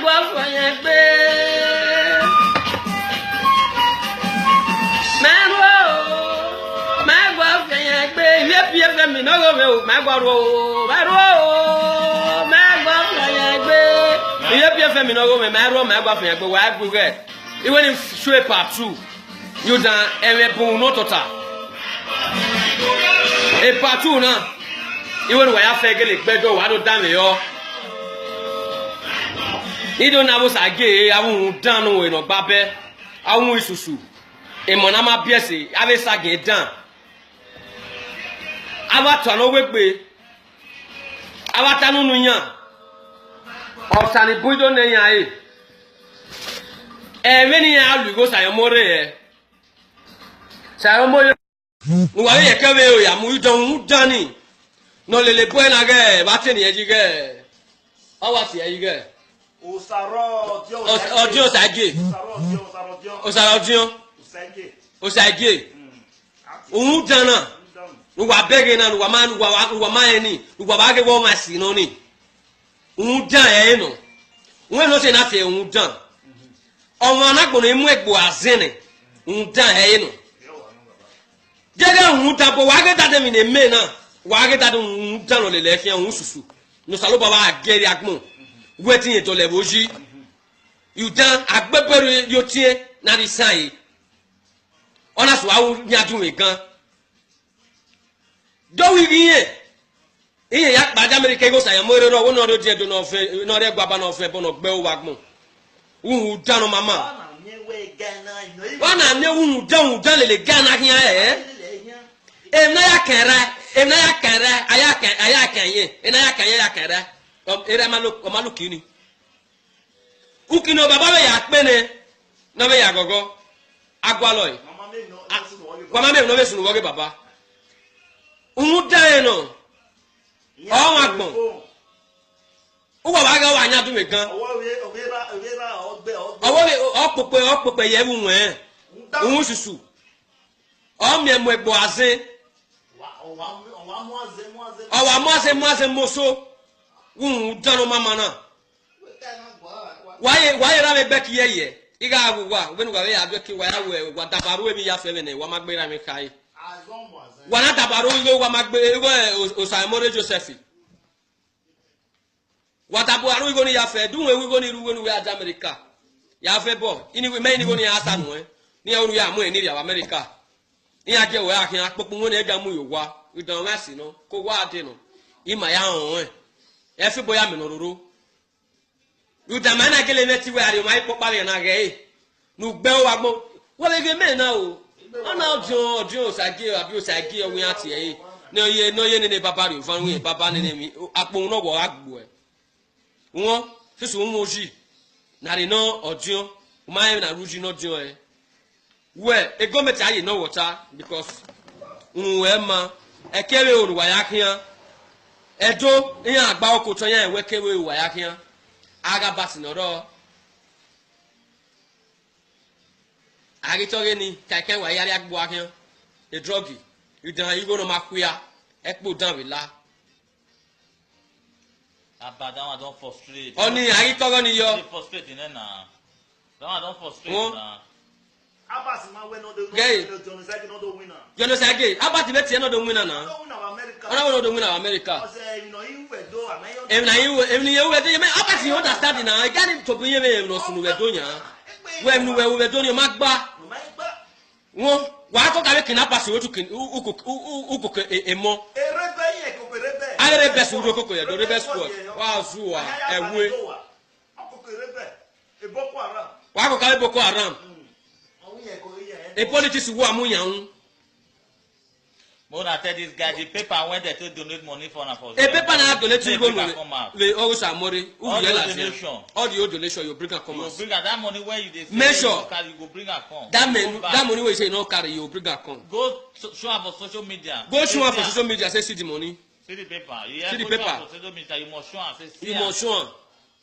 gbọ́ fọyín gbé. Mẹ́rù o, máa gbọ́ fọyín gbé. Ilé fi ẹ̀fẹ̀ mi náà lóore o, máa gbọ́ ro o. Mẹ́rù o, máa gbọ́ fọyín gbé. Ilé fi ẹ̀fẹ̀ mi náà lóore, máa ro máa gbọ́ fọyín gbé. Wàá gbé rẹ̀. Ìwé ni ṣùwé pàtó. Yóò dán ẹ̀rẹ̀ bùn náà tọ̀tà. Èpàtó náà. Ìwé ni wàá fẹ́ gẹ́lẹ́ gbẹ́jọ́ wàá ló dá mi yọ. Nido na bosa ge awun dan no eno gbabe awun isusu imona ma biese ave sage dan awata no wegbe awata nunu yan osani buido ne yan meni yan alugo sayomore sayomore nuwa ye kewe o ya mu dan ni no lele buena ge ba teni eji ge awati eji ge Odio Osage. Osage. Ohun dana. Nuwa bege na nuwa ma eni. Nuwa ba ge wo ma si no ni. Ohun dan e no. Wọ́n no se na fe ohun dan. Ọmọ anagbon emu egbo azene. Ohun dan e no. Jege ohun dan bo wa ge dade mi ne me na. Wa ge dade ohun dan lo le le fi ohun susu. No salo baba ageri agbon. Wetin eto le boji you dan agbebere yo tie na di sai ona so awu nyadun we gan do wi iye ya gba America go sayan mo ro wo no do die do no fe no re gba ba no fe bo no gbe o wa gbon wu dan mama wana ne wu dan le Ghana hian na ya kere aya kenye na ya kenye ya kere ere malu kini ukino baba be ya pene no be ya gogo agwaloy mama me no be sunu woge baba umudan no o agbon o baba ga wa nya du me gan opope ye wu wen ohun susu o mi emo egbo aze o wa mo aze moso dano mama na why ra me back ye iga agwa when we ya beki wa we wa dabaru emi ya fe ne wa magbera mi kai wa na dabaru go wa magbe Osaimore Joseph wa dabaru go ni ya fe dun we go ni ru we ya America ya fe bo ini we me ni go ni asa nu ni ya ru ya mu ni ya America ni ya je we akin apopun won e ga mu yo wa idan wa si no ko wa de no ima ya hon efi boya menororo you da mana gele neti we ari mai popale na ge nu gbe o agbo wo le ge me na o ona ojo Osage abi Osage owi ati e no ye ne baba re fan we baba ne mi apon no wo agbo e won sisu mo ji na re no ojo mai na ruji no dio e we e gometi aye no water because we ma e kere oruwa ya kian edo iyan agba okoto yan ewekewe wa ya kian aga basinoro agitoge ni keke wa yari agbo akian e drogi idan igo no makuya ekpo dan we la abadan wa don frustrate oni agitoge ni yo frustrate na don frustrate na Abbas ma we no do winner. You know say Abbas be tie no do winner na. Ona no do winner America. Abbas you understand na. I got him to be me no sunu we do nya. We do ni magba. Won wa to ka be kidnap we to uko emo. Arebe su do koko ye do rebe squad. Wa zuwa ewe. Wa ko ka Boko Haram. The politics who are moving. More than tell this guy the paper when they to donate money for na for. A paper na donate to go we always are money. All the old donation you bring a come. You bring that money where you dey. Make sure you go bring a come. That money where you say no carry you bring a come. Go show up for social media. Go show up for social media say see the money. See the paper. See the paper. For social media you must show and say see. You must show.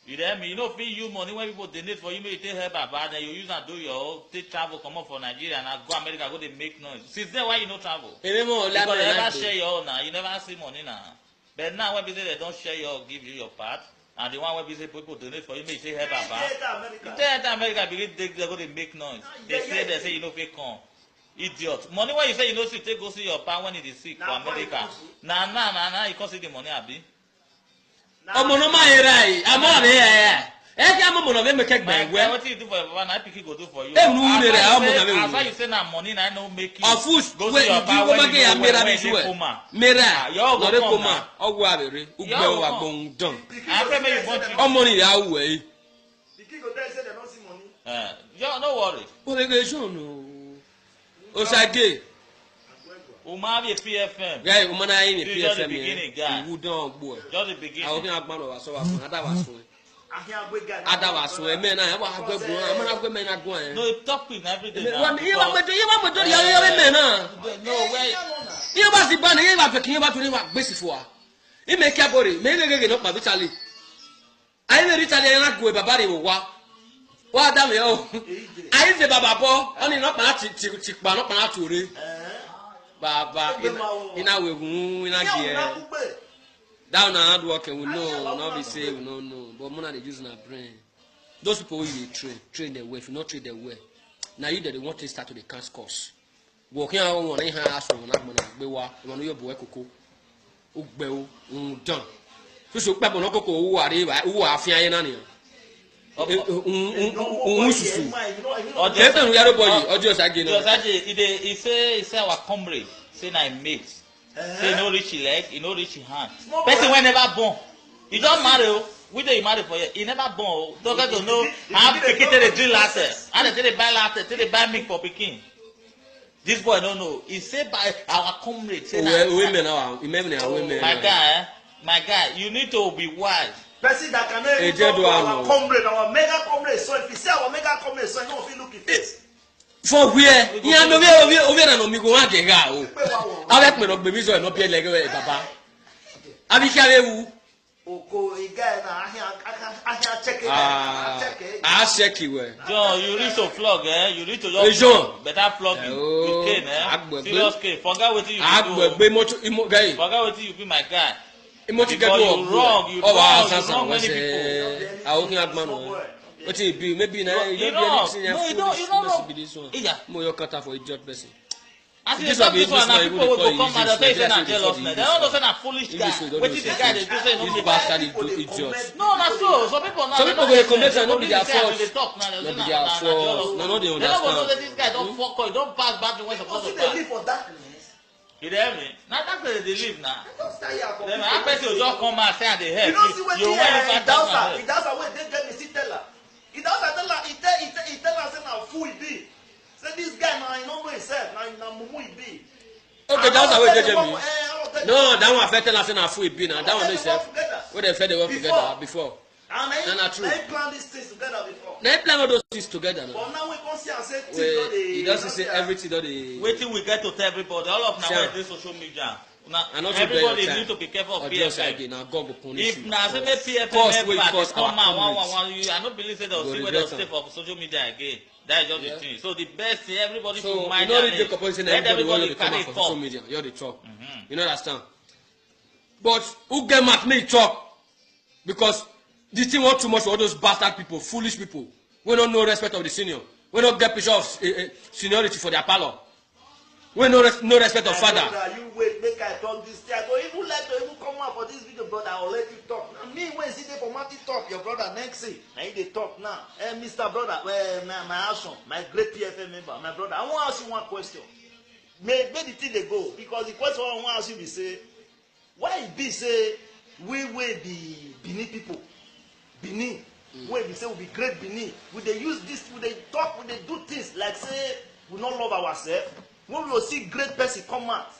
You hear me? You know, if you money when people donate for you, may you take help about, then you use and do your take travel, come up for Nigeria and go America, go they make noise. Since then, why you no travel? Because you never share your own now. You never see money now. But now when people they don't share your, give you your part, And the one where people donate for you, may say help Baba. America. Tell America because they're going to make noise. They say you know fake come. Idiot. Money when you say you know see take go see your pa when it is sick for America. Nah, you can't see the money abi. Omo ma here am on here. Eke am mo no make gbegbe. What you do for your Baba na pikin go do for you. As why you say na money na no make you. Of course, go see your pa when you mera be sure. Mera. No re koma. Ogwo abere. Ugbe wa gbon don. I pray make you want you. Omo ni ya wu e. Pikin go tell say they don't see money. You no worry. O le ge so no. O sage. O ma be PFM. Guy, o mana yin This is just the beginning, guy. Wu don gbo e. Just the beginning. Awo kin agbon wa so wa fun ada wa sun. Ahiagwega. Ada wa sun e me na wa agbegun, amana agbe me na gun e. No, topic every day. Wa mi wa mo do ya me na. No way. Iye ba si ba ni, iye ba fe kin ba to ni wa gbesi fo wa. I me ki abore, me gege no pa bitali. Ayi me bitali na go e baba re wo wa. Wa da me o. Ayi se baba bo, oni no pa ti pa no pa na tore. Baba ina we gun ina ge. Down na hard work we know, not be say we no know, but money they use na brain. Those people wey dey train them well, if you not train them well. Now you that they want to start to the cast course. Working out one in house on na gbe wa, e no yo bo ekoko. O gbe o dan. So pe bo no koko o wa re wa, o wa afin aye na ni. Susu. O de tan yaro boy, ojo sage no. He say our comrade, say na mate. Say no reach his leg, he no reach his hand. Person when never born. You don't marry, we don't marry for you. He never born. Don't get to know how pikin they drill last. How they buy last, they buy milk for pikin. This boy don't know. He said by our comrade. Say women now, women. My guy, you need to be wise. Person that can talk our comrade, our mega comrade. So if you say our mega comrade, so you know if you look at face. For where? Ya no we na no mi go wan ke ga o. Awe pe no gbe mi so no pe lege we baba. Abi ki awu. Oko iga na ahia check it. Check it we. John, you need to flog you need to just better flogging. With cane serious cane. Forget wetin you do. Agbegbe mo guy. Forget wetin you be my guy. Because you wrong many people. I only have man. What it be? Maybe now you don't be this one. More your cutter for idiot person. This will be this one. People will go come and they say na jealousness. They don't know say na foolish guy. What is the guy they do say no be bastard idiot? No, na so. Some people now. Some people go comment and no be their fault. They talk now. No be their fault. No, they understand. They don't know that this guy don't fuck up. Don't pass bad when supposed to pass. They live for darkness. You hear me? Now that's where they live now. Then I bet you just come and say they help. You don't see what you he does. He does away. They get me see tell her. He does tell her. He tell her say now fool he be. Say this guy now he know himself. Now mumu he be. Okay, that's how we get me. No, that one affect tell us now fool he be now. That one is self. Where they fed they work together before. And true. They plan these things together before. They plan all those things together now. But now we can see and say he doesn't say everything that they. Waiting we get to tell everybody. All of now this social media. Now everybody need to be careful of PFM. Now God will punish you. If now say PFM members come out one, I don't believe that they'll see where they'll stay for social media again. That is just the thing. So the best thing everybody should mind their name. Let everybody carry for social media. You're the talk. You know understand? But who get mad me talk? Because this thing want too much for all those bastard people, foolish people. We don't know respect of the senior. We don't get picture of seniority for their parlor. We no respect of father. You wait, make I talk this thing. I go even like to even come out for this video, brother. I'll let you talk. Now, me when see they for Marty talk, your brother next thing. Now they talk now. Hey, Mr. Brother, my action, my great PFM member, my brother. I want to ask you one question. May the thing they go because the question I want to ask you is say, why it be say we be Benin people, Benin. Where we say we be great Benin. Would they use this? Would they talk? Would they do things like say we not love ourselves? When we will see great person come out,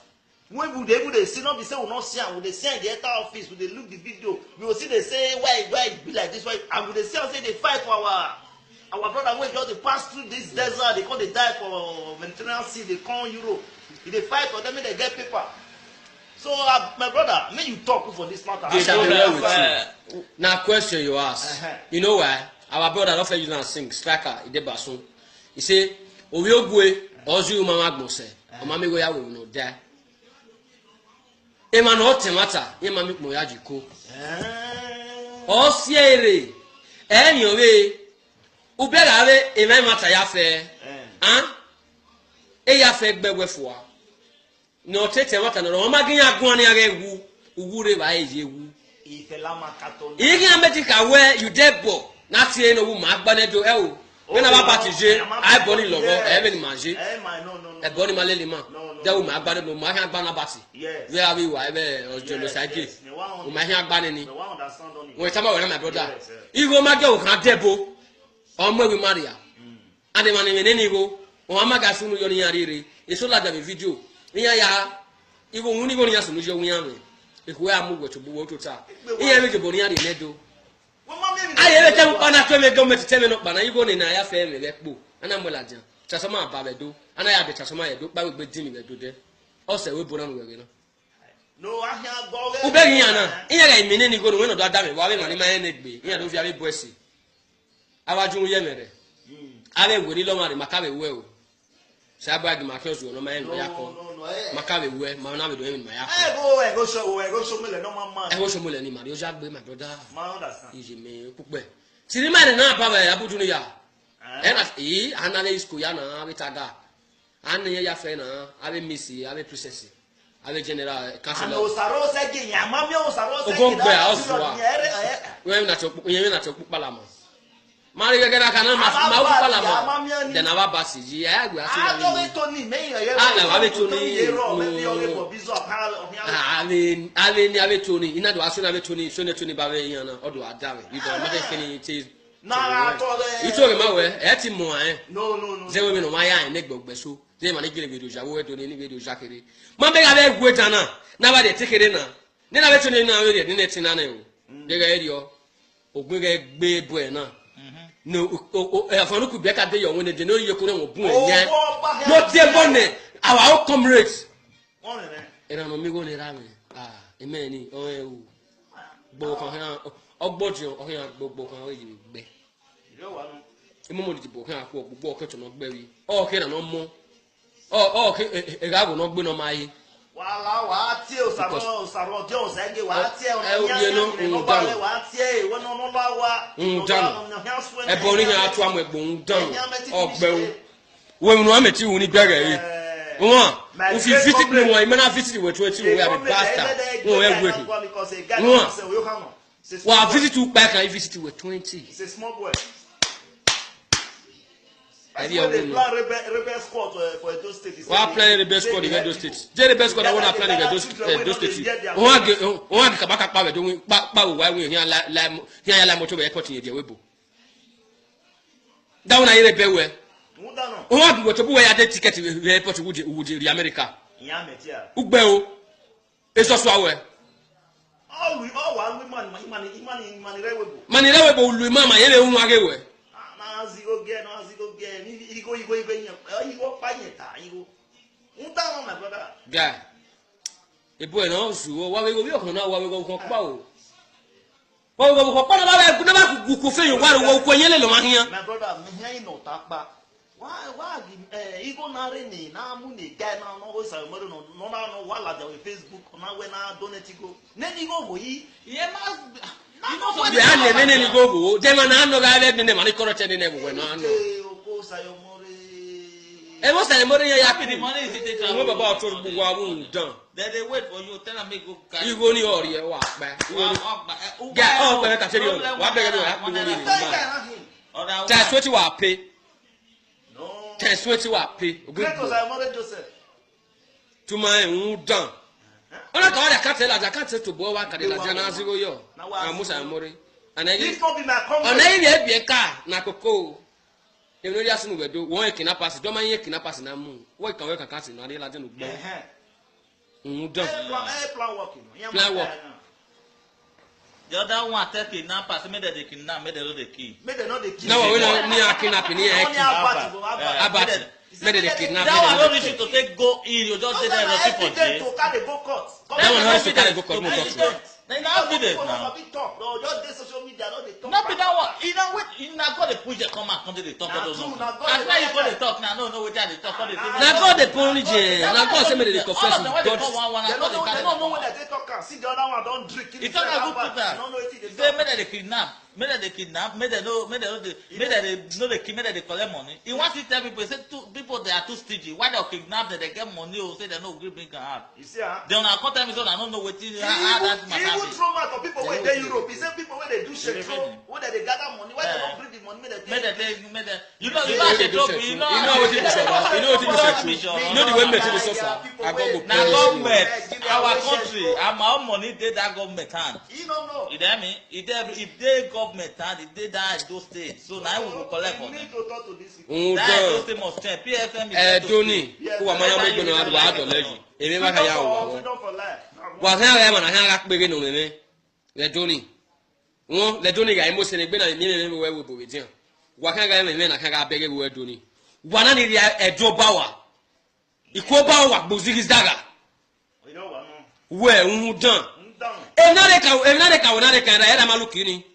when we will they see not be say we not see, would they see in the enter office? Would they look the video? We will see they say why it be like this? Why? And would they see and say they fight for our brother when just they pass through this desert? They call they die for Mediterranean Sea. They come Europe. If they fight for them, they get paper. So my brother, may you talk for this matter. Now question you ask. You know why? Our brother don't use and sing striker. He did basun. He say, "Oviogwe ozu mama gbose. Mama me go ya we no die. E ma no temata. E ma me mo ya jiko. osiere enyowe ubegare eme mata ya fe ya fe gbegwefua no tete mata no ma gin agun ni ara ewu uwure ba eje ewu Ifela makato. igi ametika we you debo na tie no wu ma agbanedo o when aba patije ai boni logo e be ni manje e boni malele ma de wu ma agbanedo ma han agbana bati we are we wa e be ojo lo sage o ma han agbane ni we tama we na my brother igo ma ge o kan debo omo we maria ade ma ni ni go o ma ga sunu yo ni arire eso la da video iya ya igo wuni go ni ya sunu yo wi ame ikuwe amugwe to buwo to ta iya me je boni ade nedo aye be tem pana to me government teme no pana igo ni na ya fe me be kpo ana mola jan chasoma ba be do ana ya be chasoma ye do pa we di mi be do de o se we bona no we no no ahia go we ube yin ana iya ga imene ni go no we no do ada me wa we mani ma ye ne gbe iya do fi abi boesi awaju ye mere ale we ni lo mari makabe we o saba gi makezo no ma ye no yakọ makabe we ma na be do emi ma yakọ go show me le no mama e go show me le ni mari o ja gbe my brother ma understand ije me pupe siri ma na ba ba abudu ni ya na analyze ko ya na abitaga anye ya fe na abi misi abi princess abi general councilor no saro se gi ya mami o saro se gi ogongbe oswa we na to yen na to pupalama mari gẹ́gẹ́ kana ma pupalama de na ba basi ji ya gbe ati na ni to ni me ye na wa be to ni ni abi to ni ina do aso na be to ni so ne to ni ba we yan na odo adawe you do ma de kini ti na to le ito re ma we e ti mo no zewe mi no ma ya ne gbogbe so ze ma ne gele video jawo we do ni video jakere ma be ga be gwe tana na ba de tekere na ni na be to ni na we de ni ti na na o de ga erio ogun ga gbe bo e na no afanu ku be ka de yo won de no ye ko na won bun e no te bonne our comrades era no mi go ni ra mi eme ni o e u gbo kan han ogbojo o han gbogbo kan o yi gbe imo mo dibo kan akwo gbogbo oketo no gbe wi o ke na no mo o ke e ga go no gbe no mai wala wa tie o saro je o senge wa tie o nya no ba le wa tie wo no no la wa e bo ni ya atu am egbo ndan ogbe wo mi no ameti wu ni gbere yi won o fi visit me won imena visit we 20 we am pastor won e gwe won wa visit u pa kan visit we 20 it's a small boy rebel squad for Edo State. We are playing rebel squad in Edo State. The rebel squad I want to play in Edo State. O ha kabaka pa we do pa wo wa we here la moto be airport in Webo. That one I rebel we. O ha go to we ya the ticket we airport would America. Ya metia. Ugbe o. Eso so awe. All one man Webo. Man Webo ulu mama ye le hu agewe. Zigo again. He go panyeta. My brother. Guy. E boy no su wa we go bi okun na wa we go kon pa o. Wa we go kon pa na ba na ba ku fe yo wa ko yen le lo ma hian. My brother, me hian no tapa. Why he go na re ni na mu ni guy na no go sa mo no na wala de Facebook na we na donate go. Ne ni go go yi. Ye ma we are the many go. They man no ga le ne mani koro chene ne we no ano. E mo say mo re ya the money is it mo baba o to bu wa mu dan. They wait for you tell am make go carry. You go ni ori e wa pa. Get up pe ka se ri o. Wa be ga do ni. That's what you are pay. No. That's what you are pay. Because I am Joseph. To my dan. Ona ka wa ka tell as I can't say to bo wa ka de la jana zero yo. Amusa amore. This not be my comment. Ona yi e bien ka na koko. E no ya sunu we do won e kina pass. Do man ye kina pass na mu. Wo kan we kan kan na de la jana gbo. Dan. Plan working. Plan work. The other one take kidnappers, make they kidnap, make they know the key. Make they know the key. Now we no near kidnapping here. Abat. Make they kidnap. That one no reach to take go in, you just dey there receive for jail. To carry go court. That one has to carry go court. They now evidence now. No, just dey social media, no dey talk. Not be that one. You know what? Now God they push the come out, come to the talk. Now I don't true, know. now God And dey why you talk go that. to talk now? No, what they talk. God they do. Now God they punish you. Now God say me they All confess of them when they with come God. one, They and God don't they know when carry. they talk am. See the other one don drink. It's not a good put They don't know wetin that. they Say talk. make them they kidnap, make them they kidnap, make them know they kill, make them they collect money. He wants to tell people, say people they are too stingy. Why they kidnap them, they get money or say they no gree bring am out. You see, huh? They on come tell me so I don't know wetin He how that even matter be. throw out for people wey dey Europe. He say people wey dey do They shekro, wey dey gather money, why they don't bring the money, Make them take, you know You know the what trouble, you you do, know. you know what you do, you know what you do, you know the way me dey suffer. I go go Na pay. government, our country, and my own money dey that government hand. He don't know. You hear me? If they government hand, if they that those states, so now we will collect for You them. need to talk to these people. That those Ndan. states must change. PFM is there to Doni. stay. Ku wa mana me gbono adu wa do leji. Emi ma ka ya wo. Freedom for life. Wa kan ga ma na kan ga pere no me. Le Doni. Won le Doni ga imo se ne gbe na mi me we wo bo we dian. Wa kan ga me na kan ga bege we Doni. Wa na ni ejo ba wa. Iko ba wa gbozigi daga. You know what? We un dan. Down. Evna de ka wona de kan da era maluki ni.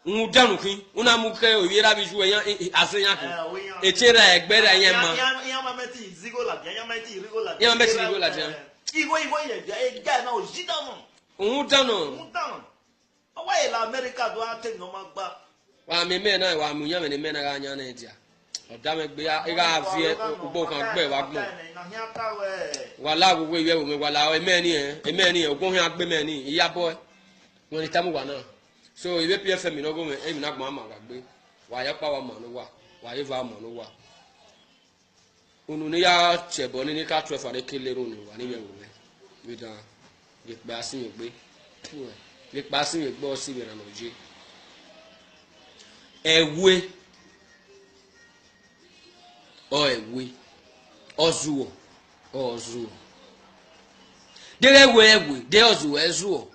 Un danu kin. Una mu ke o yera bi ju eyan aseyan ko. Etira egbe da yen ma. Yan ma meti zigo la, yan ma meti rigo la. Yan ma meti rigo la jan. Igo ye, e guy na o jida mo. Un danu. Down. Why la America do take no ma gba? Wa me me na wa mu yan me ne me na ga nya na dia. Oda me gbe ya e ga vie ugbo kan gbe wa gbon. Na hian ta we. Wala wo we we me wala e me ni ogun hin agbe me ni iya boy. Won ni tamu wa na. So ibe PFM no go me e mi na gbon ma wa gbe. Wa ya pa wa mo no wa ye va mo no wa. Unu ni ya chebo ni ka 12 ade kele ro ni wa ni ye wo me. Mi da ye gba asin ye gbe. Le pa asin ye gbo si be na no je. Ewe o ewe ozuo ozuo ewe de ozuo ezuo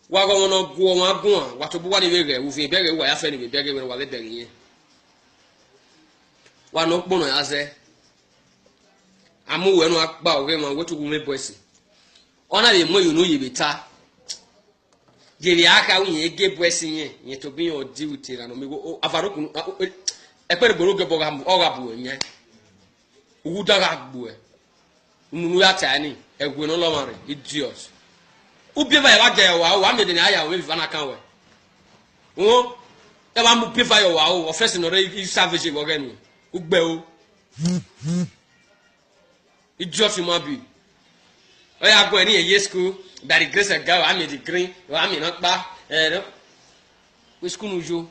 wa go no guo wa gun wa to bu wa ni we re wo fi bere wa ya fe ni be bere we wa le bere yen wa no gbono ya se amu we no agba o re ma we to wu me boys ona le mo yo no ye beta jeri aka wi ye ge boys yen to bi o di utira no me go afaroku ekpere gboro ge boga oga bu enye ugu daga gbu e nunu ya tani egwe no lo mare idiot ubi va ya ge wa me de ni aya we va na kan we wo e ba mu pe va yo wa o first no re savage go ge ni ugbe o idiot ma bi o ya go ni ye school that the grace of God am the green wa me na pa no we school nu jo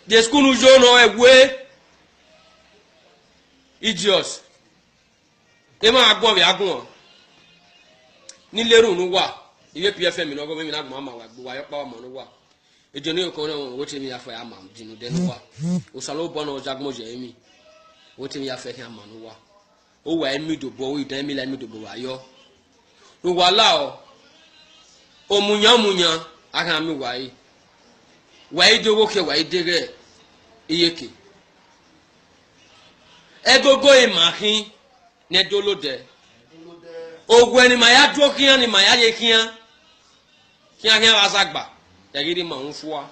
the school nu jo no egwe idiots e ma agbon bi agun ni leru nu wa iwe PFM no go me na agbon ma wa gbo wa yo pa wa mo nu wa ejo ni ko no wo ti mi afa ya ma dinu de nu wa o salo bo no jagmo je mi wo ti mi ya fe ya ma nu wa o wa emi do bo o idan mi la mi do bo wa yo nu wa la o munya aka mi wa yi dogo ke wa yi dege iyeke egogo imahin ne dolode ogun eni ma ya dúró kiyan ni ma ya ye kiyan wa sagba yagiri ma un fuwa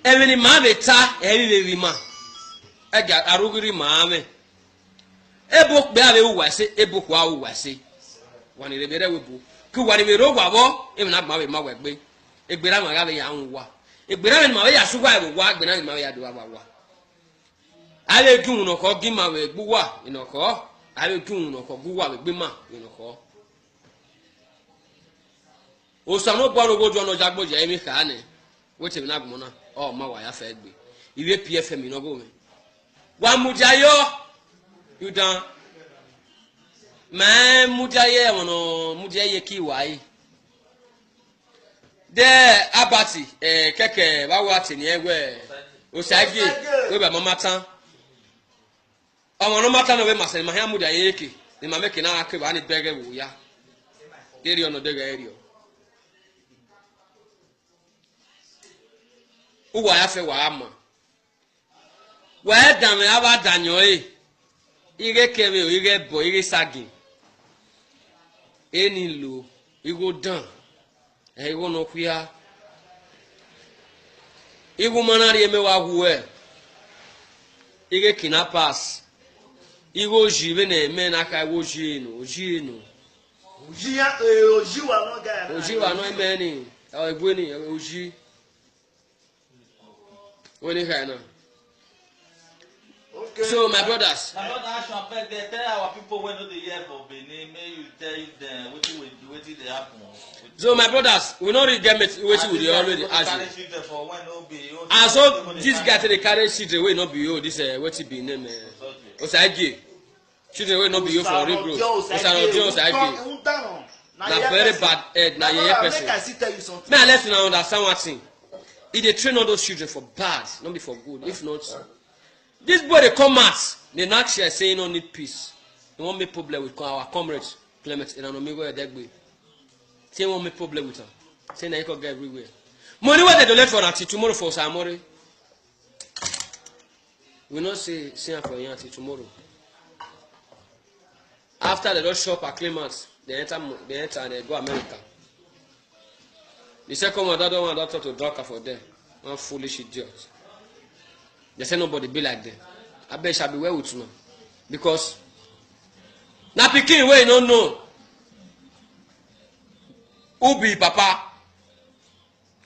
emi ni ma be ta emi be ri ma ega arugiri ma me ebo pe ave uwa se ebo kwa uwa se wani re bere webu ki wani me ro gwa bo emi na ma be ma we gbe egbera ma ga be ya nwa egbera ma be ya sugwa e wa egbera ma be ya do wa ale dun no ko gi ma we gbu wa inoko ale dun no ko gbu wa we gbe ma inoko o sa no gbo go jo no jagbo je emi ka ne wo te na gbo na o ma wa ya fe gbe iwe PFM no go me wa mujayo you dan ma mujaye wono mujaye ki wa yi de abati keke ba wa ti ni egwe o sage we ba mama tan ọmọ no mata no we masị ma ha mu da yeke ni ma meke na ake ba ni bege wo ya eri ono de ga eri o uwa ya fe wa ama we dan me aba danyo ire kere o ire bo ire sagi eni lo igo dan Ego no kuya. Igu manari emewa huwe. Ige kinapas. Igo jive ne eme naka igo jino. Oji wa no guy. Oji wa no eme ni. Egweni oji. When kind Okay. So my brothers. My brother Ashon, abeg dey tell our people wey no dey hear for Benin, make you tell them wetin dey happen. So my brothers, we no really get wetin we dey already ask you. And so this guy dey carry children wey no be you, this wetin be name Osagie. Children wey no be you for real growth. Osagie. Na very bad head, na yeye person. May I let you know understand one thing. He dey train all those children for bad, not be for good. If not, this boy dey come out, dey knock share say he no need peace. He wan make problem with our comrades, Clement Inanomigo Edegbe. Say he wan make problem with am. Say na he go get everywhere. Money wey dey donate for am till tomorrow for Samori. We no say am for here till tomorrow. After they don shop at Clement, they enter and they go America. The second one, that one, doctor to drug her for them. One foolish idiot. They say nobody be like them. I bet shall be well with you. Because na pikin wey no know who be papa,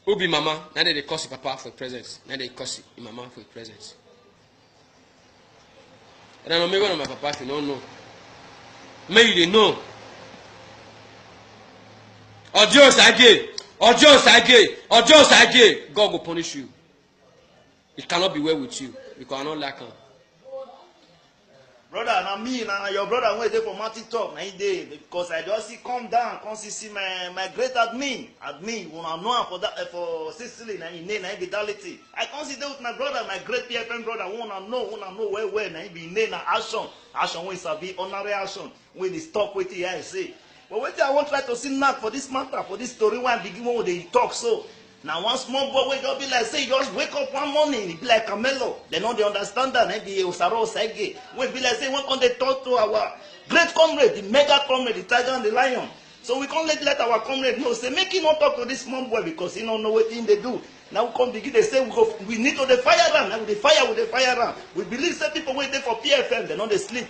who be mama. Now they curse papa for presence. Now they curse mama for presence. And I know me one of my papa if you don't know. May you know. Ojo Sage. Ojo Sage, God will punish you. It cannot be well with you because I don't like him. Brother, na me, na your brother went there for Martin talk, na he dey because I just see come down, come see my great admin, una know for that for Sicily, na he name, na he vitality. I come sit there with my brother, my great PFM brother, una know where, na he be name, na action wey sabi honorary action, when they stop wetin I say. But wetin I wan try to see now for this matter, for this story when I begin when they talk so. Now one small boy wey just be like say he just wake up one morning, he be like Camelo. They know they understand that, and be Osaro Sege. We be like say when come they talk to our great comrade, the mega comrade, the tiger and the lion. So we can't let our comrade know. Say make him not talk to this small boy because he don't know what thing they do. Now we come begin. They say we need to the fire ram. Now with the fire ram. We believe say people wait there for PFM. They know they sleep.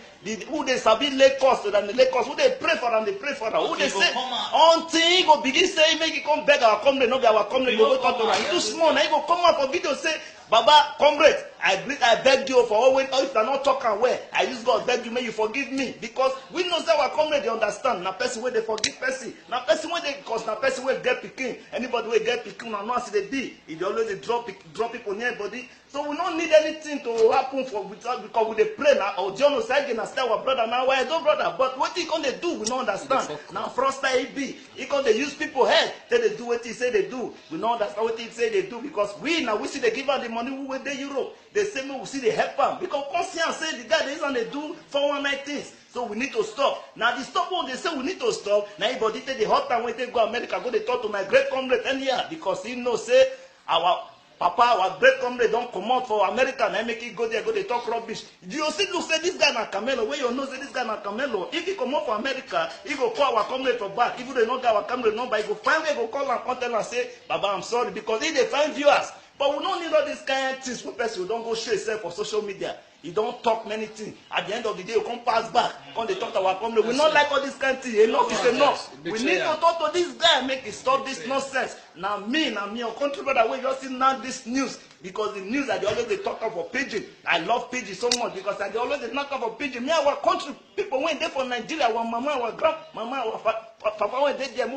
Who they sabi late cost than the late cost. Who they pray for them, they pray for them. Who they say until he go begin say make he come beg our comrade. Not be our comrade. Go wake up to him. He too small. Now he go come up for video say, Baba comrade, I beg you for always. If you are not talking well, I use God beg you. May you forgive me because we know that our comrade they understand. Now person where they forgive person. Now person where they cause. Now person where get picking. Anybody where get picking. Now not see the D. If they always drop people near body. So we don't need anything to happen for because we dey pray now. Or John Osage na still our brother now. Why no brother? But what he can they do? We don't understand. Now Froster he can they use people head. They do what he say they do. We don't understand what he say they do because we see they give her the money we went there Europe. They say we see they help them because conscience say the guy they isn't they do 419 things. So we need to stop. Now the stop one they say we need to stop. Now everybody take the hot time when they go America go they talk to my great comrade and here because he know say our Papa, our great comrade don't come out for America and I make it go there, go they talk rubbish. Do you see look say this guy na Camelo? Where you know say this guy na Camelo? If he come out for America, he go call our comrade for back. If they not get our comrade number, he go find way go call and contact and say, Baba, I'm sorry because he they find viewers. But we don't need all these kind of things for person. We don't go show yourself for social media. You don't talk many things. At the end of the day, you come pass back. Come they talk to our comrade. We not like all this kind of thing. Enough is enough. We need to talk to this guy, make it stop this nonsense. Now me, your country brother, we just see now this news. Because the news that they always they talk about for pidgin. I love pidgin so much because they always they knock about pidgin. Me, our country people went there for Nigeria, our mama, our grandmama, our papa went there,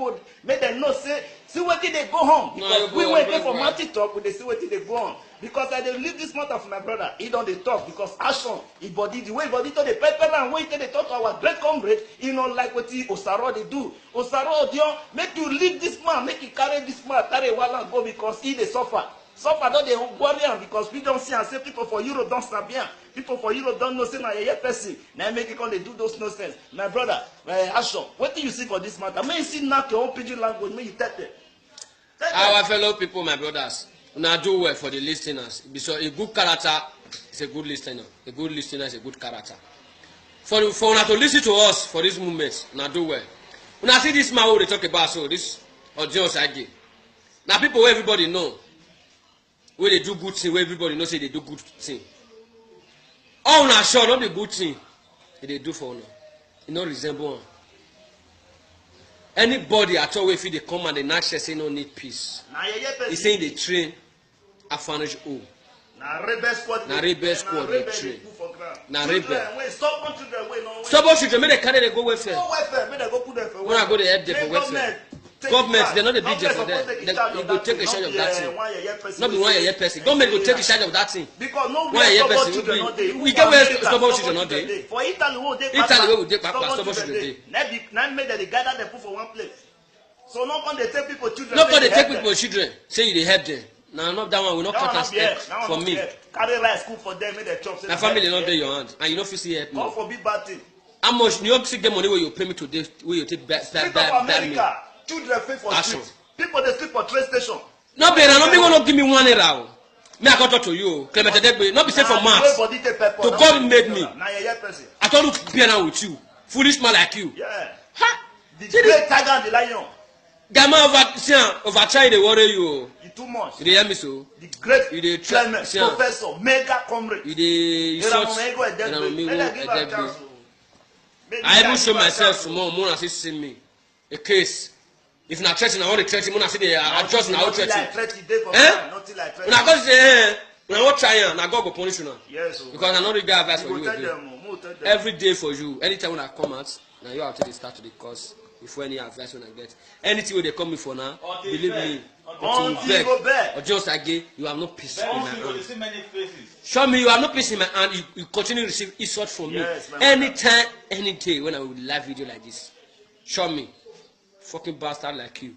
made them know say, see what did they go home? Because we went there for Marty talk, but they see what did they go on. Because I dey leave this matter for my brother. He don't they talk because action, he body the way body to the pepper and way they talk to our great comrade, he don't like what he Osaro they do. Osaro Dion, make you leave this man, make you carry this man, carry a while and go because he they suffer. Suffer don't they worry because we don't see and say people for Europe don't stand bien. People for Europe don't know say na a person. Now make it come they do those nonsense. My brother, action. What do you see for this matter? May you see knock your own pidgin language, may you tell them. Our fellow people, my brothers, now do well for the listeners. So a good character is a good listener. A good listener is a good character. For now to listen to us for this movement, now do well. When I see this man who they talk about, so this Ojo Osage. Now people where everybody know, where they do good thing, where everybody know say they do good thing. All na sure not the good thing they do for now. You no resemble one. Anybody at all if they come and they not say no need peace. He saying they train Afanage O. Na rebel squad. Na rebel squad they train. Na rebel. Stop children wey no. Stop children make they carry they go welfare. Go welfare, make they go put them for. When I go they help them for welfare. Government, they're not a big deal for them. You go take a charge of that thing. Not be one year person. Government go take a charge of that thing. Because no one year person. We get where stubborn children not there. For Italy, Italy we take back stubborn children there. Now make them gather them put for one place. So no come they take people children. No come they take people children. Say you they help them. Now not that one will not cut us for me. Carry rice cook for them, make them chop. My family not there your hand, and you know if you see help me. God forbid bad thing. How much New York City get money where you pay me today? Where you take bad me? Children pay for street. People they sleep for train station. No be no me want give me 1 naira. Me I come talk to you. Clement Edegbe, not be say for maths. To God made me. I don't look be now with you. Foolish man like you. Yeah. Ha! The great tiger and the lion. Gama over try they worry you. You too much. You hear me so? The great you dey Clement, professor, mega comrade. You dey short. I even show myself small. Mona see me. A case. If na threaten, I want to threaten. Mona say they adjust na how threaten. Nothing like threaten. Una go say, una what try am, na God go punish una. Yes. Because I no really get advice for you again. Every day for you. Anytime when I come out, now you have to start to the course. Before any advice when I get anything where they come me for now, believe me, or just again, you have no peace in my hand. Show me you have no peace in my hand. You continue to receive insult from me. Anytime, any day when I will live video like this. Show me, fucking bastard like you.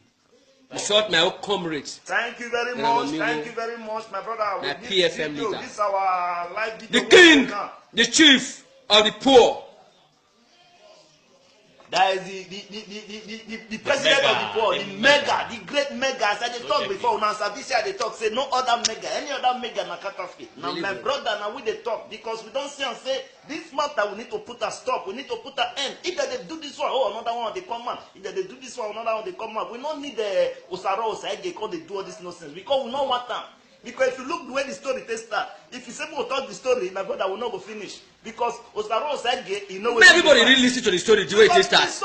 Insult my own comrades. Thank you very much. Thank you very much, my brother. My PFM leader. This is our live video. The king, the chief of the poor. That is the president of the poor, the mega, the great mega. As I talk before, now this year they talk, say no other mega, any other mega na counterfeit. Now my brother, now we they talk because we don't see and say this matter we need to put a stop, we need to put an end. Either they do this one, oh another one they come out. Either they do this one, another one they come out. We don't need the Osaro Osage because they do all this nonsense because we know what time. Because if you look the way the story they start, if you say we talk the story, my brother will not go finish. Because Osaro Osage, you know. Everybody really listen to the story the way it starts.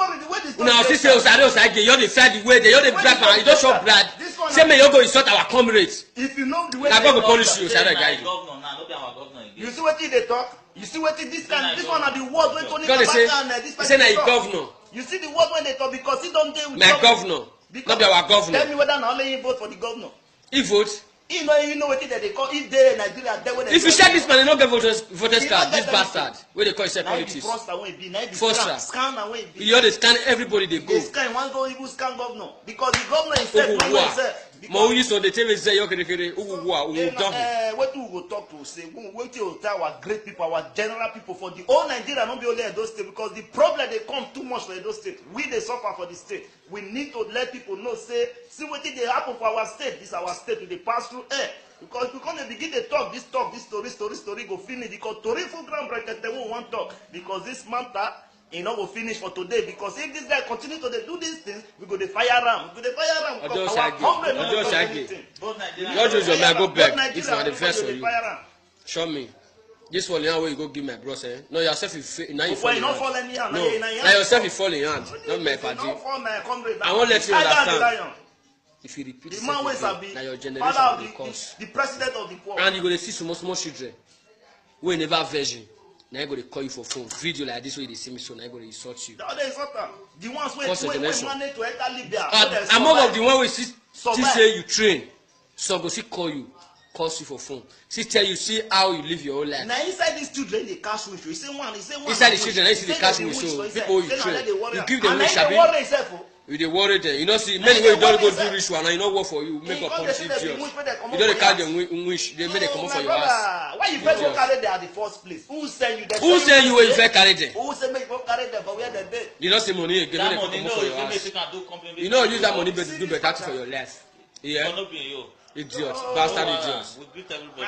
Now see say Osaro Osage, you dey fight the way they, you dey brag man, you don't show brag. Say me you go insult our comrades. If you know the way. Na God go punish you, Osaro guy. You see what they talk? You see what this kind? This one are the words when Tony Kabaka and this person. Say na he governor. You see the words when they talk because he don't deal with. My governor. Not be our governor. Tell me whether na only he vote for the governor. He votes. You know what they call if they Nigeria they when if you check this man, they don't get voters card. This bastard, where they call it politics. First, you ought to scan everybody they go. They scan one go even scan governor because the governor himself. Mo use on the TV say you kere what we go talk to say what you tell our great people, our general people for the whole Nigeria, not be only Edo State because the problem they come too much for Edo State. We they suffer for the state. We need to let people know say see what they happen for our state. This our state they pass through air. Because we can't begin to talk this story go finish because story for ground bracket they won't want talk because this matter you know will finish for today because if this guy continue to do these things we go to fire ram I go back this one the first for you show me this one now where you go give my bros eh no yourself you now you fall in hand no now yourself you fall in hand not my party I won't let you understand. If you repeat the man now your generation will be cause. The president of the poor. And you go to see small children who never virgin. Now you go to call you for phone. Video like this way they see me so now you go to insult you. The ones who manage to enter Libya. Among of the one we see say you train. So go see call you. Calls you for phone. See tell you see how you live your whole life. Now inside these children they cash with you. Say one. Inside the children I see the cash with so people you train. You give them wish abi. You dey worry them. You know see many way you don't go do rich one and you know work for you. Make up punish idiot. You don't carry them wish. They make them come up for your house. Why you first go carry them at the first place? Who send you there? Who send you where you first carry them? Who say make you carry them for where they dey? You don't see money again. Make them come up for your house. You know use that money to do better thing for your life. Yeah. Idiot, bastard idiots.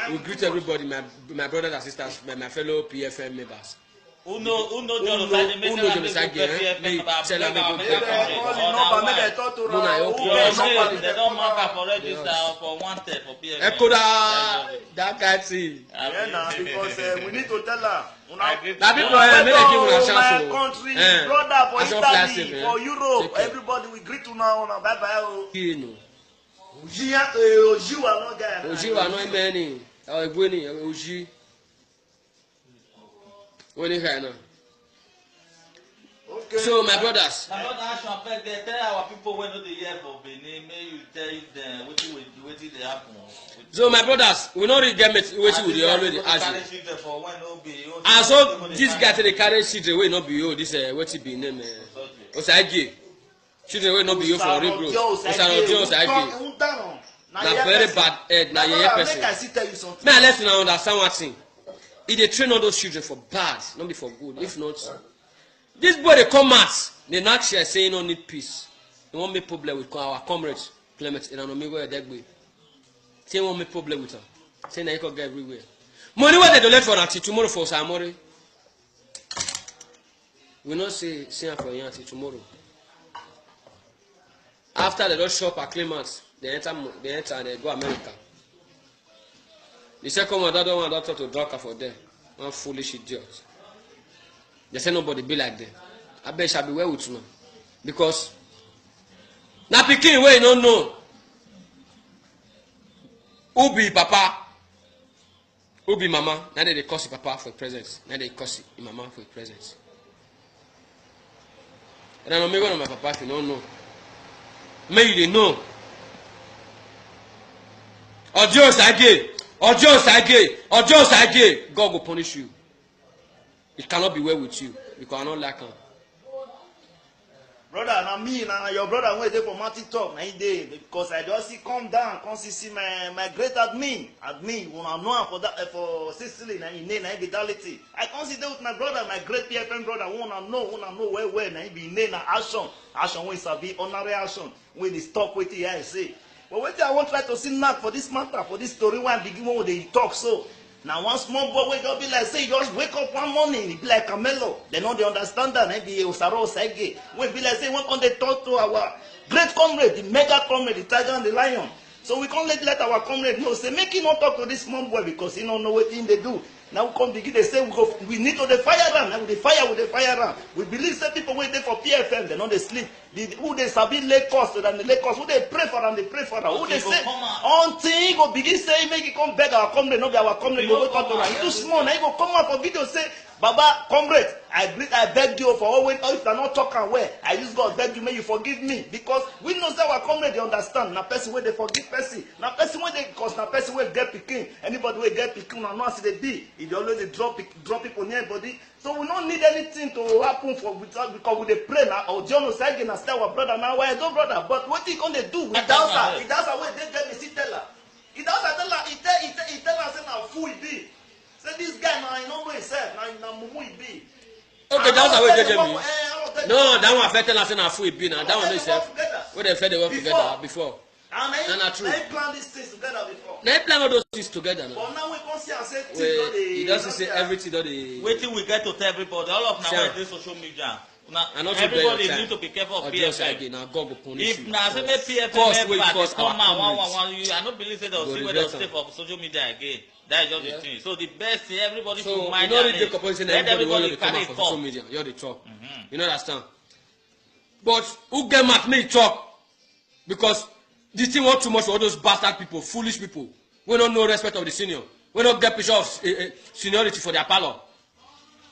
We greet everybody, my brothers and sisters, my fellow PFM members. Who know John Osage? Make Uno them John Osage, tell them Make dem call the number, make dem talk to Muna, Raul. okay. Who Your get number, name, make they dem don't call mark am. am for register for wanted for PFM. Echo that guy thing. Yeah, nah, because we need to tell her. I agree. That people Welcome make them give una to chance. my oh. country, Eh, brother, for I saw Italy, plastic, for eh. Europe. Take care. Everybody, we greet you now. Bye bye. Kino. Oji wa no guy. Oji wa no many. Egweni Oji. When you hear now. Okay. So my brothers, My brother Ashton, abeg, dey tell our people wey no dey hear for Benin, make you tell them wetin dey happen. so my brothers, we no really get wetin we dey already ask you. And so this guy dey carry children wey no be you, this wetin be name Osage. Children wey no be you for real growth. Osarojo Osage. Na very bad head, na yeye person. Make I still tell you something. May I let una understand one thing. He dey train all those children for bad, not be for good. If not, this boy dey come out, dey knack share say he no need peace. He wan make problem with our comrade Clement Inanomigo Edegbe. Say he wan make problem with am. Say na he go get everywhere. Money wey dey donate for until tomorrow for Samori. We no say am for here until tomorrow. After they don shop at Clement, they enter and they go America. The second one, that one don't talk to Drucker for them. One foolish idiot. They say nobody be like them. I bet shall be well with you now. Because now picking where you don't know who be papa, who be mama. Now they curse papa for presence. Now they curse mama for presence. And I know maybe one of my papa if you don't know. Maybe they know. Ojo Osage. Ojo Osage, God will punish you. It cannot be well with you because I don't like him. Brother, na me, na your brother wey dey for Martin talk, na he dey because I just see come down, come see my great admin, una know am for that for Sicily, na him name, na Vitality. I come sit there with my brother, my great PFM brother, una know well, na him be name na Action wey sabi honorary action, wey dey stop wetin I say. But wetin I wan try to see knack for this matter, for this story wey I begin when dey talk so. Now one small boy wey just be like say he just wake up one morning, he be like Camelo. They no dey understand that, maybe Osaro Osage. Wey be like say we come dey talk to our great comrade, the mega comrade, the tiger and the lion. So we can't let our comrade know, say make him not talk to this small boy because he don't know what thing they do. Now we come begin, they say we need to the fire them. Now with the fire them. We believe that people wait there for PFM, they know they sleep. Who they sabi lay cost than the lay cost. Who they pray for them, they pray for them. Who they say until he go begin say make he come beg our comrade, not be our comrade, go wake up to him. He too small. Now he go come out for video say, Baba, comrade, I beg you for always, if you're not talking well, I use God beg you, may you forgive me. Because we know that our comrade, they understand. Now person where they forgive person. Now person where they, cause now person where get picking. Anybody where get picking, now know see they be. If they always drop people near body. So we don't need anything to happen for because we they pray now. Or John Osage and still our brother now. Why no brother? But what he gonna do without her? He does away. They get me see tell her. He does tell her. He tell her say now fool he be. Say this guy now he don't know himself. Now mumu he be. Okay, that's how we get me. No, that one affected us in our food be now. That one is where they fed the work together before. And not true. they plan these things together before. They plan all those things together now. But now we can see and say He doesn't say everything that they. Wait till we get to tell everybody. All of now Sure. this social media. Now, And also everybody bear your need to be careful of Or just PFM. again, now God will punish If you. now say make PFM First, we member cause they come our out comrades. I don't believe say they'll Go see where regret they'll stay am. for social media again. That is just Yeah. the thing. So the best thing everybody So should you mind know their the name. composition Let everybody everybody come carry out for social talk. media. You're the talk. You know understand? But who get mad me talk? Because this thing want too much for all those bastard people, foolish people. We don't know respect of the senior. We don't get picture of seniority for their parlor.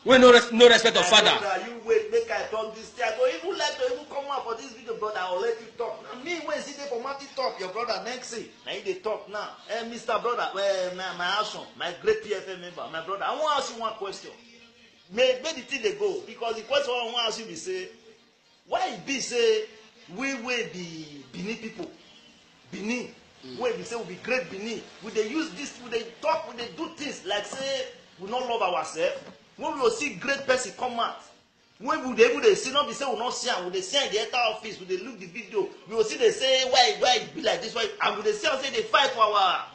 We no respect of father. Brother, you wait, make I talk this thing. I go even like to even come out for this video, brother. I'll let you talk. Now me when see there for Martin talk, your brother next thing. Now he they talk now. Mr. Brother, my action, my great PFM member, my brother. I want to ask you one question. May the thing they go because the question I want to ask you is say, why it be say we will be Benin people, Benin. Where we say we be great Benin. We they use this, we they talk, we they do things like say we not love ourselves. When we will see great person come out, when we able to see, not be say we not see, we they see in the enter office, we they look the video, we will see they say why it be like this, why, and we they see and say they fight for our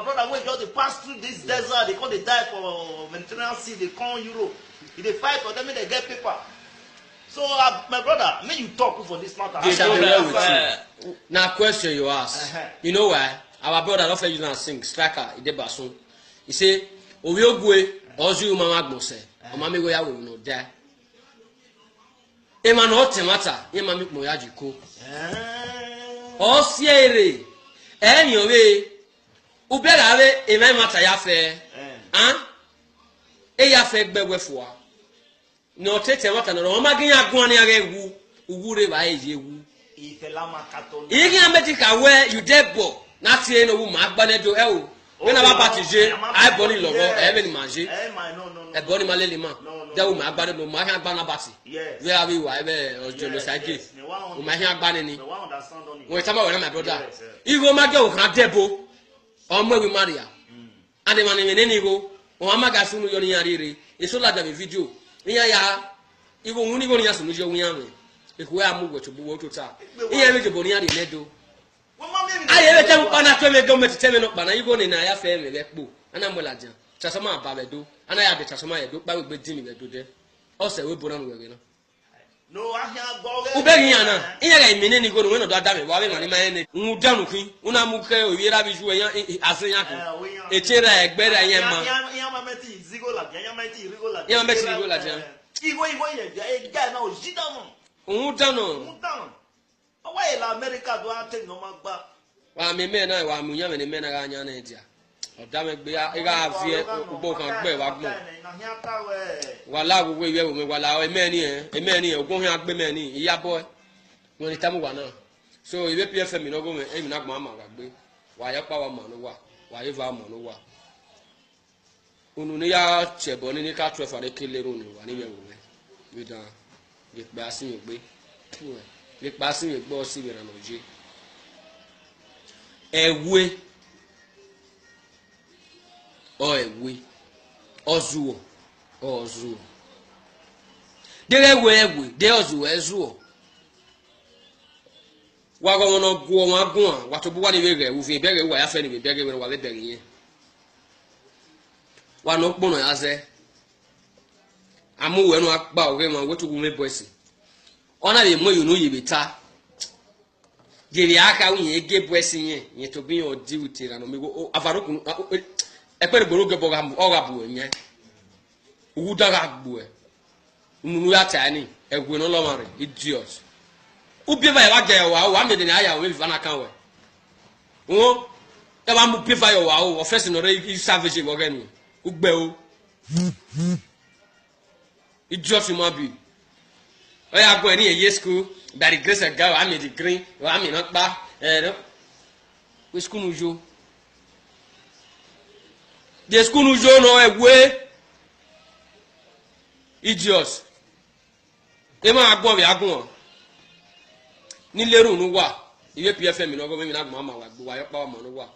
brother when just they pass through this desert, they call they die for Mediterranean Sea, they come Europe. He dey fight for them make they get paper. So my brother, make you talk for this matter. Yes, I will with you. Now question you ask. You know why? Our brother don't use and sing striker. He did basun. He say, "Owi ogwe, ozu mama gbose. Omami go ya we no die." Ema no temata, ye mami mo ya jiko. Osiere. Enyo we. Ubera we ema mata ya fe. E ya fe gbegwe fo. No tete mata no ma gin agun ani aga ewu uwure ba eje ewu ifela makato igi ametika we you dead bo na tie no wu ma agbanedo e o we na ba patije ai boni logo e be ni manje e boni malele ma de wu ma agbanedo ma kan agbana bati we abi wa e be ojo lo sage o ma kan agbane ni we tama we na my brother igo ma ge o kan debo o mo we maria ade ma ni ni go o ma ga sunu yo ni arire eso la da video iya ya igo nguni go ni ya sunu je wuya me ekuwe amugwe to buwo to ta iya me je boni ade nedo aye be tem pana to me government teme no pana igo ni na ya fe me be kpo ana mola jan tasama ba be do ana ya de tasama ye do pa we di mi be do de o se we bora no we no no ahia go we ube yin ana iya ga imene ni go no we no do ada me wa we ngani ma ene nwu danu kin una mu ke owiera bi ju eyan aseyan ko echera egbere yen ma ya ma meti zigo la ya ma meti rigo la ya ma meti rigo la jan igo ye e guy na o jidanu un danu owa ila America do ate no ma gba wa mi me na wa mu yan me ni me na ga nya na dia oda me gbe ya ga vie ugbo kan gbe wa gbon wala gbogbo iwe wo me wala eme ni ogun hin agbe me ni iya boy won ni tamu wa na so iwe PFM no go me emi na gbon ma wa gbe wa ya pa wa mo no wa eva mo no wa unu ni ya chebo ni ka 12 are kele ro ni wa ni we wo me dan le pa sin mi gbe le pa sin mi gbo si we na noje ewe o ewe ozuo ozuo dewe de ozuo ezuo wa go no guo wa gun wa to bu wa ni we re wo fi bere wa ya fe ni we bere we wa le bere yen wa no pono ya se amu we no agba o re mo we to gu me boys ona le mo yo no yebeta jeri aka unye ege boys yen to bi o di utira no me go afarokun ekpere gboro ge boga o ga bu yen uwu daga gbu e nunu ya tani egwe no lo mare idiot ubi ba wa je wa me de ni aya we vana kan we wo e ba mu pifa yo wa o first no re savage go gani ugbe o idiot mo bi o ya gbo ni eye school by the grace of God I made the green wa me not pa we school nu jo the school nu jo no egwe idiots e ma agbon bi agun ni leru nu wa iwe PFM no go me na agbon ma wa gbo wa yo pa wa mo no wa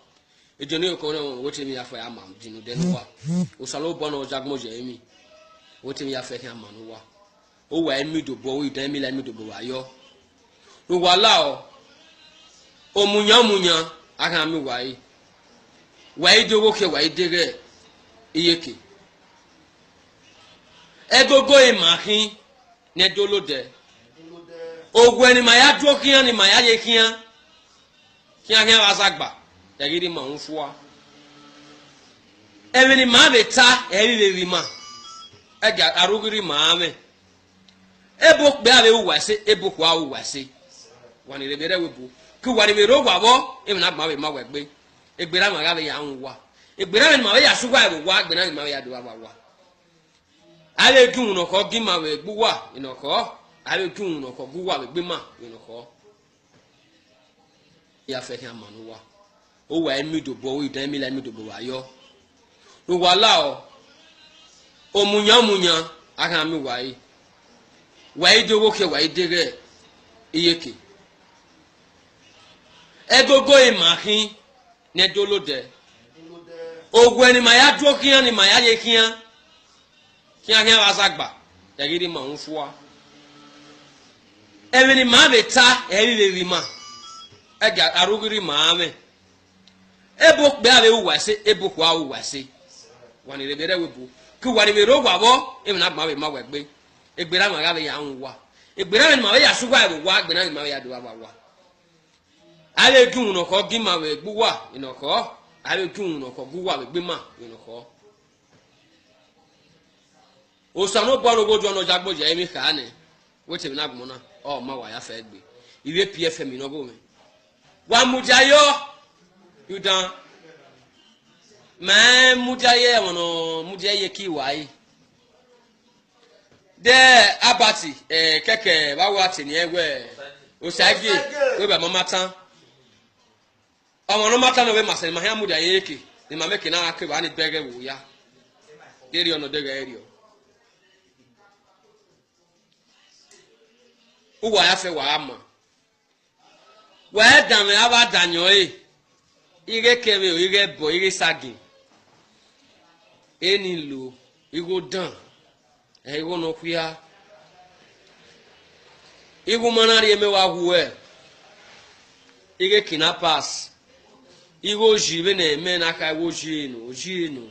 eje ni ko no wo temi afa ya ma dinu de no wa o salo bo no jagmo je emi wo temi afa ya ma no wa o wa emi do bo o idan mi la emi do bo wa yo no wa la o munya aka mi wa yi do wo ke wa yi dere iyeke egogo imahin ne dolode ogun eni ma ya dúró kiyan ni ma ya ye kiyan wa sagba yagiri ma nfuwa emi ni ma be ta eri le ri ma ega arugiri ma ame ebo pe ave wa se ebo kwa wa se wani le bere webu ki wani be ro gwa bo emi na ma be ma wa gbe egbera ma ga be ya nwa egbera ni ma be ya sugwa ebo wa egbera ni ma be ya do wa ale gun no ko gima we gbuwa inoko ale gun no ko gbuwa we gbema inoko ya fe kan manu wa o wa emi do bo o idan mi la mi do bo wa yo no wa la o munya aka mi wa yi do wo ke wa yi dere iyeke egogo imahin ne dolode ogun eni ma ya dúró kiyan ni ma ya ye kiyan wa sagba yagiri ma nfuwa emi ni ma be ta eri le ri ma ega arugiri ma ame ebo pe ave wa se ebo kwa wa se wani le bere webu ku wari be ro gwa bo e na ma we ma we gbe egbera ma ga be ya nwa egbera ma we ya sugwa e wa egbera ma we ya do wa ale gun no ko gi ma we gbu wa ino ko ale gun no ko gbu wa we gbe ma ino ko o sanu bo ro gojo no jagbo je mi ka ni wetin na gbo na o ma wa ya fe gbe iwe pfm no go me wa mujayo you dan ma mujaye wono mujaye ki wa yi de abati keke ba wa ti ni ewe o sage we ba mama tan ọmọ no mata no we masel ma hamu da yeke ni ma meke na ake ba ni bege wo ya deri ono de ga eri o uwa ya fe wa ama wa dan me aba danyo ire kebe o ire bo ire sagi eni lo igo dan igo no kuya igo manari eme wa huwe ire kinapas igo jibe na eme na aka igo jinu ojinu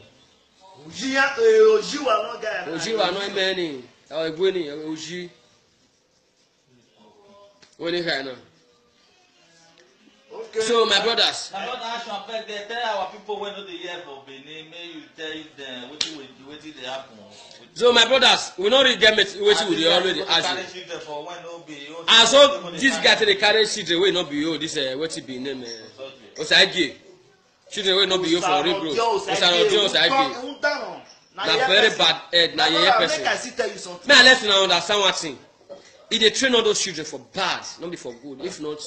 Ojia ojiwa no ga. ojiwa no eme ni o egwe ni oji woni kana. Okay. So my brothers, My brother Ashon, abeg dey tell our people wey no dey hear for Benin, make you tell them wetin dey happen. so my brothers, we no really get wetin we dey already ask you. And so this guy dey carry children wey no be you, this wetin be name Osage. Children wey no be you for real growth. Osage. Na very bad head, na yeye person. Make I see tell you something. May I let you understand one thing. He dey train all those children for bad, not be for good. If not,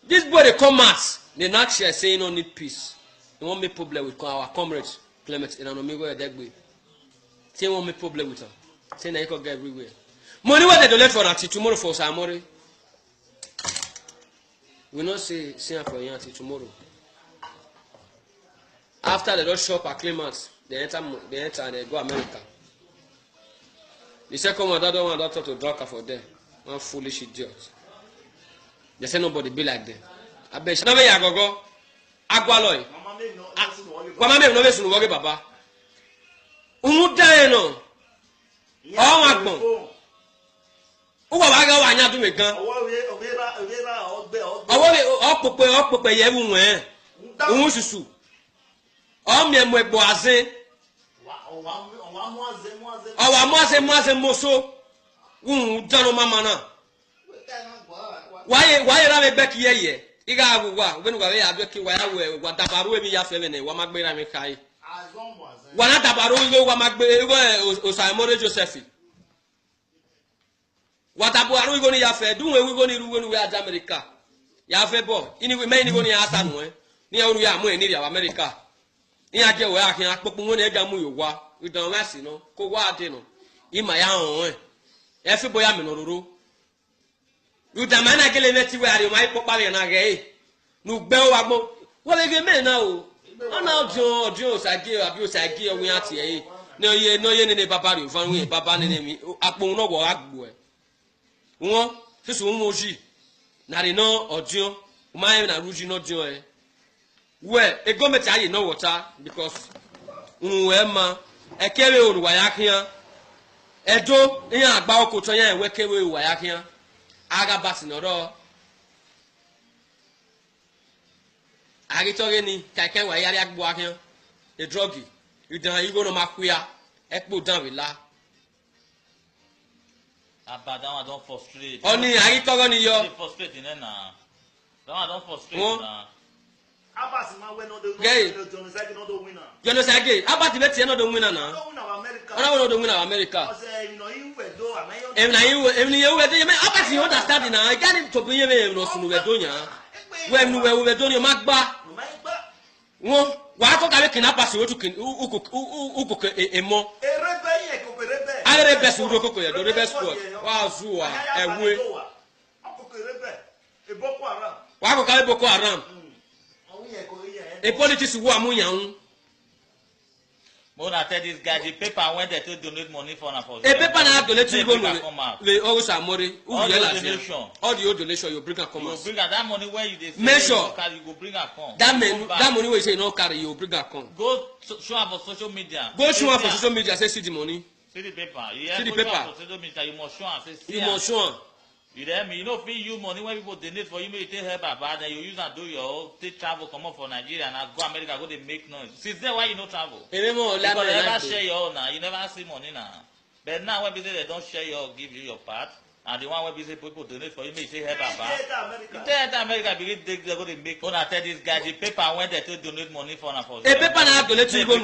this boy dey come out, they not share say he no need peace. He won't make problem with our comrades, Clement and Anomigo Edegbe. Say he won't make problem with her. Say na he can get everywhere. Money where they donate for until tomorrow for Samori. We not say her for you until tomorrow. After they don't shop at Clement, they enter and they go America. The second one, that one doctor to drug her for them. One foolish idiot. They say nobody be like them. I bet you never go. Agwaloy. Mama me no be sunu woge baba. Umudan no. O wa gbon. O wa ga wa nya du me gan. O pope ye wu wen. Ohun susu. O mi emu egbo asin. O wa mo ase moso. Wu dano mama na. Why ra me back ye iga agwa when we ya be ki wa ya we wa dabaru emi ya fe ne wa magbera mi kai wa na dabaru we wa magbe o Simon Joseph wa dabaru we go ni ya fe dun we go ni ru we America ya fe bo ini we me ni go ni asa nu ni ya ru ya mu ni ya America ni ya je we akin apopo won e ga mu yo wa idan wa si no ko wa de no ima ya hon e fi bo ya me no roro you damana gele neti we ari mai popa le na ge nu gbe o wa gbo wo le ge me na o ana ojo Osage abi Osage o wi ati e no ye ni baba re fan wi baba ni mi apon no wo agbo e won fisu mo ji na re no ojo mai na ruji no jo e we e go meti aye no water because we ma e kewe oruwa ya kian edo yan agba okoto yan e we kewe wa ya kian aga basi noro agi toge ni kaiken wa yari agbo akin e drogi idan igo no makuya ekpo dan we la That one don frustrate. Oni agi togo ni yo Frustrate na that one don frustrate na. Abbas ma we no do Jonosage no do winner. Jonosage abati beti no do winner na No winner America. ona no do winner America Say you know you we do em na you we do me abati you understand na gani to bin me no sunu we do nya we nu we do ni magba won wa to ka we kidnap we to uko emo erebe yen ko erebe arebe su ro koko ye do rebe squad wa zuwa ewe akoko erebe e Boko Haram wa ko ka Boko Haram e politics wo amuyan When I tell this guy, the paper when they to donate money for na for. A paper na donate to go we always amore. All the donation. All the old donation you bring am come. You bring that money where you dey. Make sure you go bring am come. That money wey you say you no carry, you bring am come. Go show am for social media. Go show am for social media. Say see the money. See the paper. See the paper. For social media, you must show am. Say see. You must show am. You hear me? You know, fit use money when people donate for you, make you take help Baba, then you use and do your own, take travel, come up for Nigeria and go America, go they make noise. Since then, why you no travel? Because they never share your own now. You never see money now. But now when people they don't share your, give you your part, and the one when people donate for you, make you take help Baba. You tell America, begin they go they make. When I tell this guy, the paper when they to donate money for na for. A paper na donate to go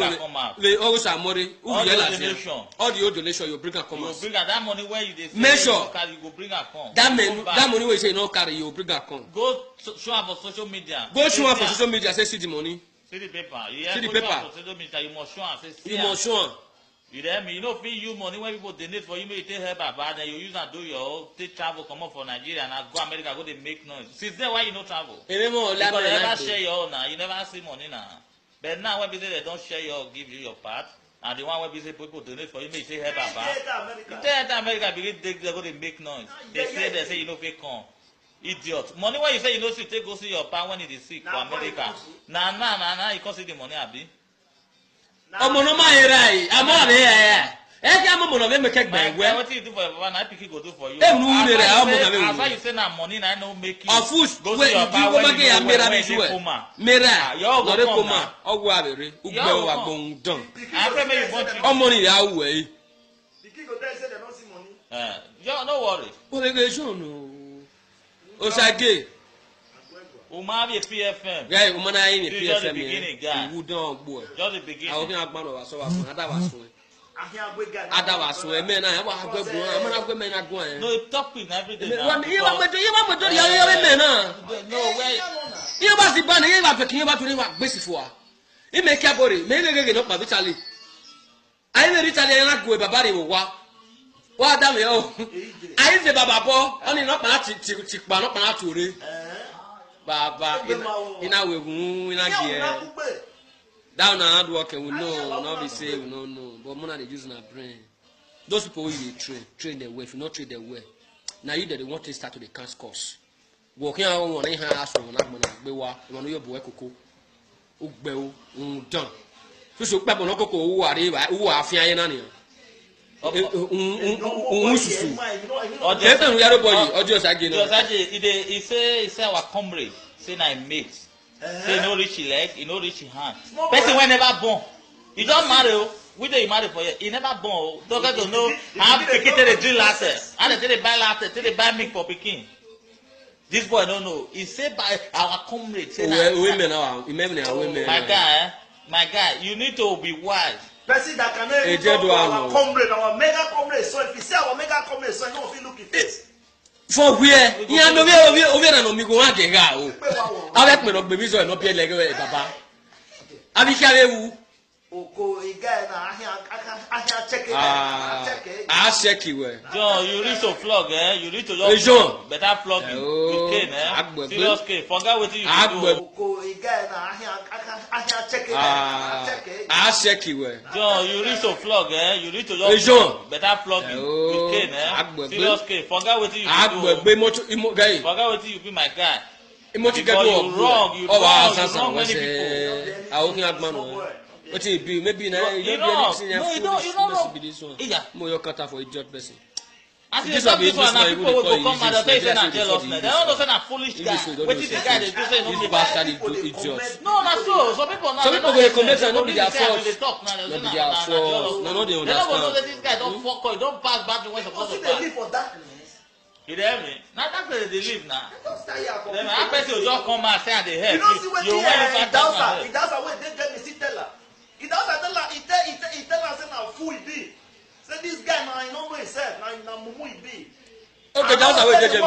we always amore. All the donation. All the old donation you bring am come. You bring that money where you dey. Make sure you go bring am come. That money wey you say you no carry, you bring am come. Go show am for social media. Go show am for social media. Say see the money. See the paper. See the paper. For social media, you must show am. Say see. You must show am. You hear me? You know, fit use money when people donate for you, make you take help Baba, then you use and do your own, take travel, come up for Nigeria and go America, go they make noise. Since then, why you no travel? Because they never share your own now. You never see money now. But now when people they don't share your, give you your part, and the one when people donate for you, make you take help Baba. You tell America, begin they go they make noise. They say you know fit come. Idiot. Money when you say you know take go see your pa when it is sick for America. Nah, you can't see the money, Abi. Ọmọ no ma yera yi, amo abi ya. E ka mo no be make gbe we. What you do for your papa, na pikin go do for you. Em nu re amo na be. As you say na money na no make you. Afus, go see your pa when you mera bi so. Mera. No re koma. Ogwo abere, ugbe wa gbon dan. I pray make you want you. Ọmọ ni ya wu e. Pikin go tell you say they no see money. Yo, no worry. O le ge so no. O sage. Uma be PFM. Guy, o mana yin PFM. Just the beginning, guy. Wu dan ogbo. Just the beginning. Awo kin agbon wa so wa fun ada wa so. Ahiagwega. Ada wa so e me na e wa agbegun, amana agbe me na gun e. No, topic every day. You want me to ya me na. No, where You ba si ba ni, you ba pe kin, you ba to ni wa gbesi fo wa. I me kia bore, me gege no pa bitali. Ai me ritali na go e baba re wo wa. Wa da me o. Ai se baba bo, oni no pa ti pa no pa na tore. Baba ina we hu ina ge. Down na hard work we know, not be say we no know, but money they using our brain. Those people wey dey train them well, if you not train them well. Now you that they want to start to the can't course. Working on one in house on na mo na gbe wa, e mo no yo bo ekoko. O gbe o, dan. So pe bo no koko wo are ba, wo afin aye na ni. Susu. Oje pe yaro boy, ojo sage no. He say our comrade, say na mate. Say no reach his leg, he no reach his hand. Person when never born. You don't marry, we don't marry for you. He never born. Don't get to know how pikin they drink last. How they buy last, they buy milk for pikin. This boy don't know. He say by our comrade. Say women now, women. My guy, you need to be wise. Person that can talk to our comrade, our mega comrade. So if you say our mega comrade, so you know if you look at this. For where? Ya no we na no mi go wan ge ga o. Awe pe no gbe mi so no pe lege we baba. Abi ka lewu. Oko iga na ahia check it. Check we. John, you reach to flog you reach to just better flogging with cane serious cane. Forget wetin you do. Oko iga na ahia check it. Check we. John, you reach to flog you reach to just better flogging with cane serious cane. Forget wetin you do. Forget wetin you be my guy. Because you wrong many people. I working at man. What it be? Maybe now you don't be this one. More your cutter for idiot person. As you talk this one, now people will go come and they say na jealousness. They don't know say na foolish guy. Wetin the guy dey do say no be bastard idiot. No, na so. Some people go comment and no be their fault. They talk now. No be their fault. No, they understand. They don't know that this guy don't fuck up. Don't pass bad when supposed to pass. They live for darkness. You hear me? Now that's where they live now. Then I bet you just come and say they help. You don't see what he does. When they get me see tell her. He does tell her. He tell her say na fool he be. Say this guy now he no know himself. Na mumu he be. Okay, that's how we get me.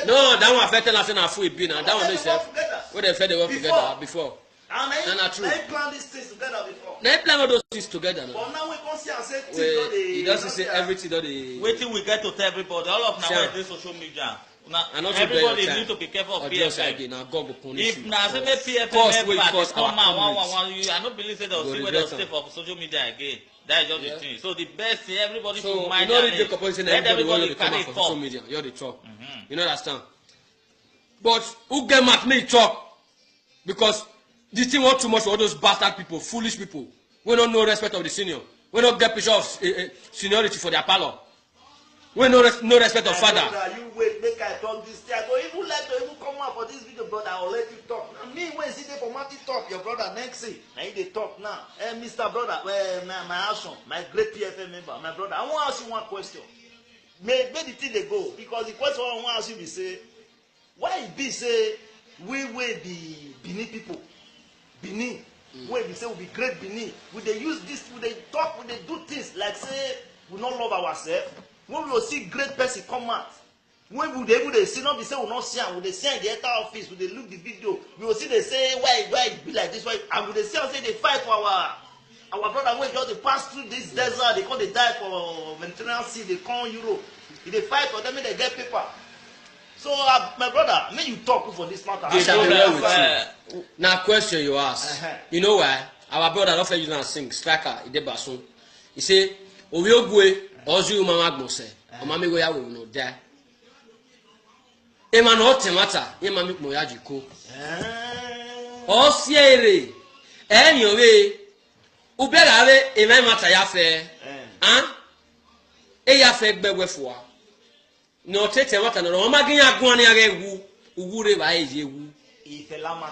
No, that one affect tell us say na fool he be now. That one no self. Where they fed they work together before. And not true. They plan these things together before. They plan all those things together now. But now we can see and say he doesn't say everything that they. Waiting we get to tell everybody. All of now is social media. Now, And not everybody need to be careful of PFM. Now God will punish If you. now say make Cause PFM we back, cause come our out comrades. one you. I don't believe say they'll Go see where they'll regret stay for social media again. That is just the thing. So the best thing everybody So should mind you know their the name. opposition, Let everybody everybody come carry out for social talk. media. You're the talk. You know understand? But who get mad me talk? Because this thing want too much for all those bastard people, foolish people. We don't know respect of the senior. We don't get picture of seniority for their parlor. We no respect of father. Brother, you wait, make I talk this thing. I go even like to even come out for this video, brother. I'll let you talk. Now, me when see there for Marty talk, your brother next thing. Now they talk now. Mr. Brother, my action, my great PFM member, my brother. I want to ask you one question. May the thing they go because the question I want to ask you be say, why it be say we be Benin people, Benin. Wey be say we be great Benin, we dey use this, we dey talk, we dey do things like say we no love ourselves. When we go see great person come out, when we dey even dey see, not be say we no see am, we dey see am in the enter office, we dey look the video, we go see dey say why e be like this, why, and we dey see am say dey fight for our brother wey just dey pass through this desert, dey come dey die for Mediterranean Sea, dey come Europe, e dey fight for them make dem get paper. So my brother, make you talk for this matter. Yes, I will with you. Now question you ask. You know why? Our brother don't use and sing striker ide basun. He say, "Owi ogwe ozu mama gbonse. O mama go ya we no die." E ma no temata, e ma mi mo ya jiko. O siere. Eni owe. Ubera we e ma mata ya fe. E ya fe gbegwe fo. No tete mata no ma gin agun ani aga ewu. Uwure ba eje ewu. Ifelama